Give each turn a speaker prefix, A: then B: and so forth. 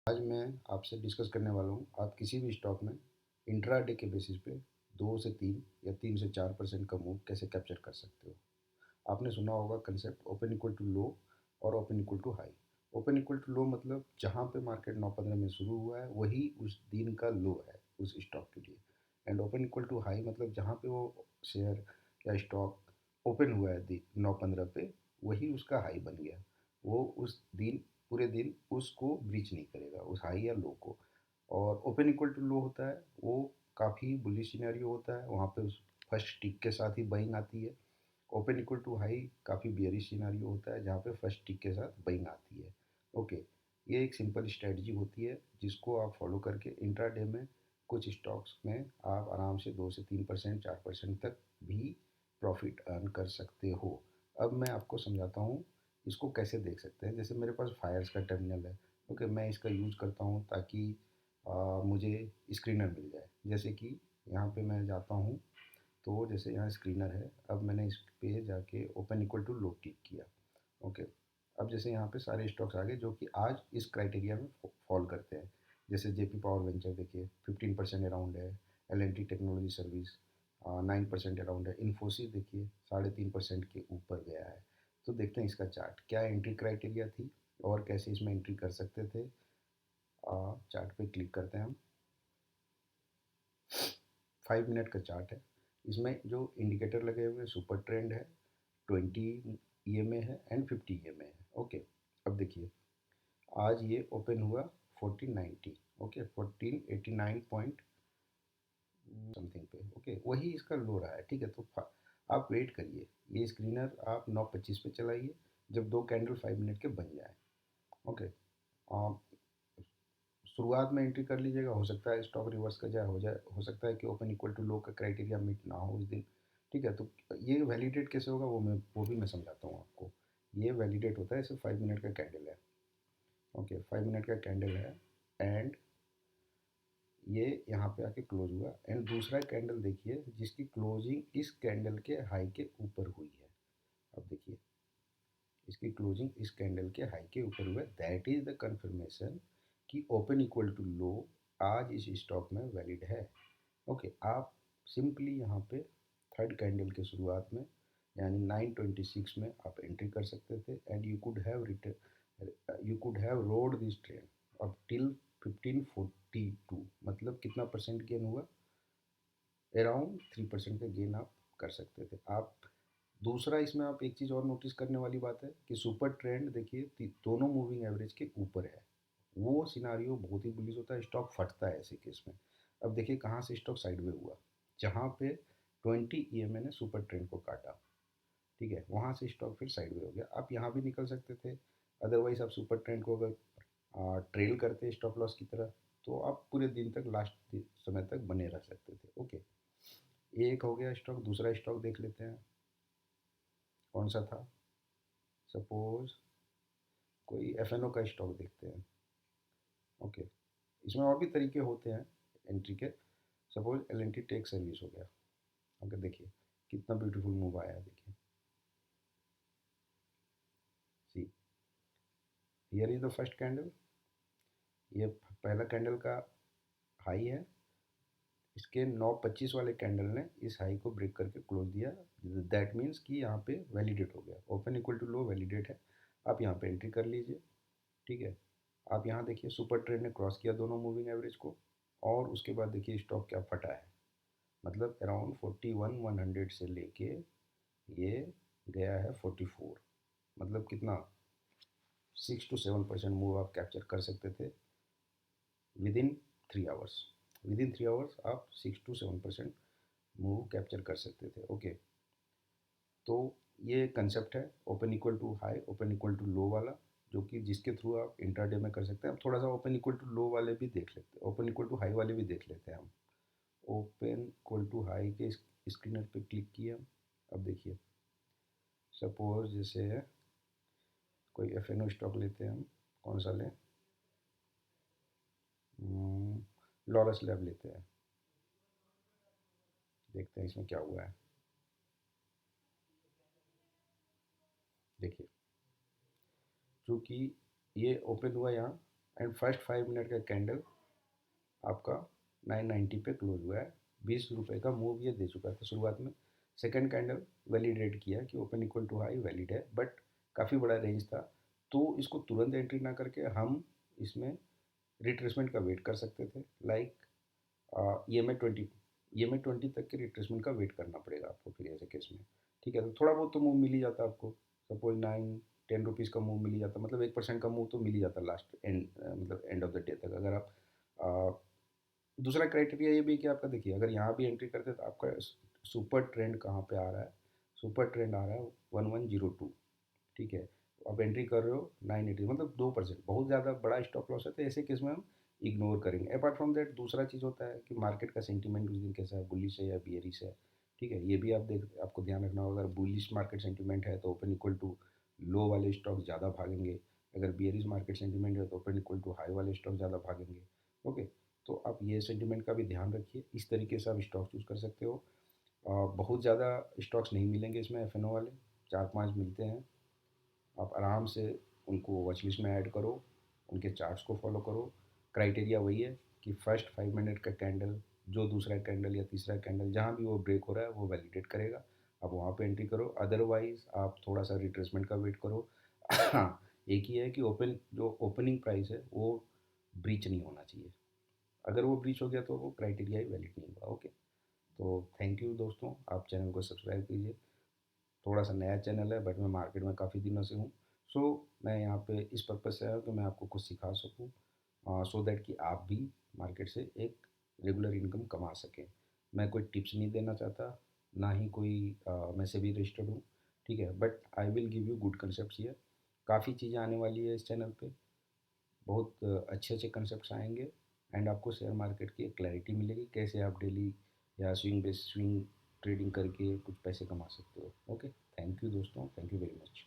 A: आज मैं आपसे डिस्कस करने वाला हूँ आप किसी भी स्टॉक में इंट्राडे के बेसिस पे 2 से 3 या 3 से 4% का मूव कैसे कैप्चर कर सकते हो। आपने सुना होगा concept open equal to low और open equal to high. Open equal to low मतलब जहाँ पे मार्केट 9:15 में शुरू हुआ है वही उस दिन का लो है उस स्टॉक के लिए। And open equal to high मतलब जहाँ पे वो शेयर या स्टॉक ओपन हुआ है 9:15 पे वही उसका हाई बन गया। वो उस दिन पूरे दिन उसको ब्रीच नहीं करेगा उस हाई या लो को। और ओपन इक्वल टू लो होता है वो काफ़ी बुलिश सिनेरियो होता है, वहाँ पे उस फर्स्ट टिक के साथ ही बाइंग आती है। ओपन इक्वल टू हाई काफ़ी बियरिश सिनेरियो होता है जहाँ पे फर्स्ट टिक के साथ बाइंग आती है। ओके, ये एक सिंपल स्ट्रेटजी होती है जिसको आप फॉलो करके इंट्राडे में कुछ स्टॉक्स में आप आराम से 2 से 3% 4% तक भी प्रॉफिट अर्न कर सकते हो। अब मैं आपको समझाता हूँ इसको कैसे देख सकते हैं। जैसे मेरे पास फायर्स का टर्मिनल है। ओके, मैं इसका यूज़ करता हूँ ताकि मुझे स्क्रीनर मिल जाए। जैसे कि यहाँ पे मैं जाता हूँ तो जैसे यहाँ स्क्रीनर है, अब मैंने इस पे जाके open equal to low click किया। ओके, अब जैसे यहाँ पे सारे स्टॉक्स आ गए जो कि आज इस क्राइटेरिया में फॉल करते हैं। जैसे जेपी पावर वेंचर देखिए 15% अराउंड है, एल टेक्नोलॉजी सर्विस 9% अराउंड है, इन्फोसिस देखिए 3.5% के ऊपर गया है। तो देखते हैं इसका चार्ट क्या एंट्री क्राइटेरिया थी और कैसे इसमें एंट्री कर सकते थे। चार्ट पे क्लिक करते हैं हम। 5 मिनट का चार्ट है। इसमें जो इंडिकेटर लगे हुए हैं सुपर ट्रेंड है, 20 EMA है एंड 50 EMA है। ओके, अब देखिए आज ये ओपन हुआ 1490। ओके, 1489 पॉइंट समथिंग पे। ओके, वही इसका लो रहा है। ठीक है, तो आप वेट करिए, ये स्क्रीनर आप 9:25 पे चलाइए जब दो कैंडल 5 मिनट के बन जाए। ओके, शुरुआत में एंट्री कर लीजिएगा, हो सकता है स्टॉक रिवर्स का जाए हो जाए, हो सकता है कि ओपन इक्वल टू लो का क्राइटेरिया मीट ना हो उस दिन। ठीक है, तो ये वैलिडेट कैसे होगा वो भी मैं समझाता हूँ आपको। ये वैलिडेट होता है, सिर्फ 5 मिनट का कैंडल है। ओके, 5 मिनट का कैंडल है एंड ये यहाँ पे आके क्लोज हुआ एंड दूसरा कैंडल देखिए जिसकी क्लोजिंग इस कैंडल के हाई के ऊपर हुई है। अब देखिए इसकी क्लोजिंग इस कैंडल के हाई के ऊपर हुआ है, दैट इज द कंफर्मेशन कि ओपन इक्वल टू लो आज इस स्टॉक में वैलिड है। ओके, आप सिंपली यहाँ पे थर्ड कैंडल के शुरुआत में यानी 9:26 में आप एंट्री कर सकते थे and you could have road this train अब टिल 1542। मतलब कितना परसेंट गेन हुआ, अराउंड 3% का गेन आप कर सकते थे। आप दूसरा इसमें आप एक चीज़ और नोटिस करने वाली बात है कि सुपर ट्रेंड देखिए दोनों मूविंग एवरेज के ऊपर है। वो सिनारियो बहुत ही बुलिश होता है, स्टॉक फटता है ऐसे केस में। अब देखिए कहाँ से स्टॉक साइडवे हुआ, जहाँ पे 20 EMA ने सुपर ट्रेंड को काटा। ठीक है, वहाँ से स्टॉक फिर साइडवे हो गया। आप यहाँ भी निकल सकते थे, अदरवाइज आप सुपर ट्रेंड को अगर ट्रेल करते स्टॉप लॉस की तरह तो आप पूरे दिन तक लास्ट समय तक बने रह सकते थे। ओके, ये एक हो गया स्टॉक। दूसरा स्टॉक देख लेते हैं कौन सा था। सपोज कोई FNO का स्टॉक देखते हैं। ओके, इसमें और भी तरीके होते हैं एंट्री के। सपोज L&T टेक सर्विस हो गया। ओके, देखिए कितना ब्यूटीफुल मूव आया है। देखिए see, here is the first candle. ये पहला कैंडल का हाई है, इसके 9:25 वाले कैंडल ने इस हाई को ब्रेक करके क्लोज दिया। दैट मीन्स कि यहाँ पे वैलिडेट हो गया, open equal to low validate है। आप यहाँ पे एंट्री कर लीजिए। ठीक है, आप यहाँ देखिए सुपर ट्रेंड ने क्रॉस किया दोनों मूविंग एवरेज को और उसके बाद देखिए स्टॉक क्या फटा है। मतलब अराउंड 41,100 से लेके ये गया है 44। मतलब कितना 6 to 7% मूव आप कैप्चर कर सकते थे with in 3 hours. With in 3 hours आप 6 to 7% मूव कैप्चर कर सकते थे। ओके, तो ये कंसेप्ट है open equal to high open equal to low वाला, जो कि जिसके थ्रू आप इंट्राडे में कर सकते हैं। अब थोड़ा सा ओपन इक्वल टू लो वाले भी देख लेते हैं, ओपन इक्वल टू हाई वाले भी देख लेते हैं हम। ओपन इक्वल टू हाई के स्क्रीनर पे क्लिक किया। अब देखिए सपोज जैसे कोई FNO स्टॉक लेते हैं हम, कौन सा लें, लॉरस लैब लेते हैं। देखते हैं इसमें क्या हुआ है। देखिए चूँकि ये ओपन हुआ यहाँ एंड फर्स्ट 5 मिनट का कैंडल आपका 990 पे क्लोज हुआ है, 20 रुपये का मूव ये दे चुका था शुरुआत में। सेकंड कैंडल वैलिडेट किया कि open equal to high valid है, बट काफ़ी बड़ा रेंज था, तो इसको तुरंत एंट्री ना करके हम इसमें रिट्रेसमेंट का वेट कर सकते थे। लाइक EMA 20, EMA 20 तक के रिट्रेसमेंट का वेट करना पड़ेगा आपको फिर ऐसे केस में। ठीक है, तो थोड़ा बहुत तो मूव मिल ही जाता आपको। सपोज 9-10 रुपीज़ का मूव मिल ही जाता, मतलब 1% का मूव तो मिल ही जाता लास्ट एंड, मतलब एंड ऑफ द डे तक। अगर आप दूसरा क्राइटेरिया ये भी कि आपका देखिए, अगर यहाँ भी एंट्री करते तो आपका सुपर ट्रेंड कहाँ पे आ रहा है, सुपर ट्रेंड आ रहा है 1102। ठीक है, तो आप एंट्री कर रहे हो 980, मतलब 2%, बहुत ज़्यादा बड़ा स्टॉप लॉस है, तो ऐसे केस में हम इग्नोर करेंगे। अपार्ट फ्रॉम दैट दूसरा चीज़ होता है कि मार्केट का सेंटीमेंट उस दिन कैसा है, बुलिश है या बियरिश है। ठीक है, ये भी आपको ध्यान रखना होगा। अगर बुलिश मार्केट सेंटीमेंट है तो ओपन इक्वल टू लो वाले स्टॉक ज़्यादा भागेंगे, अगर बियरिश मार्केट सेंटीमेंट है तो ओपन इक्वल टू हाई वाले स्टॉक ज़्यादा भागेंगे। ओके, तो आप ये सेंटीमेंट का भी ध्यान रखिए, इस तरीके से आप स्टॉक चूज़ कर सकते हो। बहुत ज़्यादा स्टॉक्स नहीं मिलेंगे इसमें, FNO वाले 4-5 मिलते हैं। आप आराम से उनको वॉच लिस्ट में ऐड करो, उनके चार्ट्स को फॉलो करो। क्राइटेरिया वही है कि फर्स्ट 5 मिनट का कैंडल, जो दूसरा कैंडल या तीसरा कैंडल जहाँ भी वो ब्रेक हो रहा है वो वैलिडेट करेगा, आप वहाँ पे एंट्री करो। अदरवाइज आप थोड़ा सा रिट्रेसमेंट का वेट करो। हाँ, एक ही है कि जो ओपनिंग प्राइस है वो ब्रीच नहीं होना चाहिए। अगर वो ब्रीच हो गया तो वो क्राइटेरिया ही वैलिड नहीं होगा। ओके, तो थैंक यू दोस्तों, आप चैनल को सब्सक्राइब कीजिए। थोड़ा सा नया चैनल है, बट मैं मार्केट में काफ़ी दिनों से हूँ। सो मैं यहाँ पे इस पर्पज़ से आया हूँ कि मैं आपको कुछ सिखा सकूँ, सो दैट कि आप भी मार्केट से एक रेगुलर इनकम कमा सकें। मैं कोई टिप्स नहीं देना चाहता, ना ही कोई मैं सेबी रजिस्टर्ड हूँ। ठीक है, but I will give you good concept here. काफ़ी चीज़ें आने वाली है इस चैनल पे, बहुत अच्छे अच्छे कंसेप्ट आएंगे, एंड आपको शेयर मार्केट की एक क्लैरिटी मिलेगी, कैसे आप डेली या स्विंग ट्रेडिंग करके कुछ पैसे कमा सकते हो। ओके, थैंक यू दोस्तों, थैंक यू वेरी मच।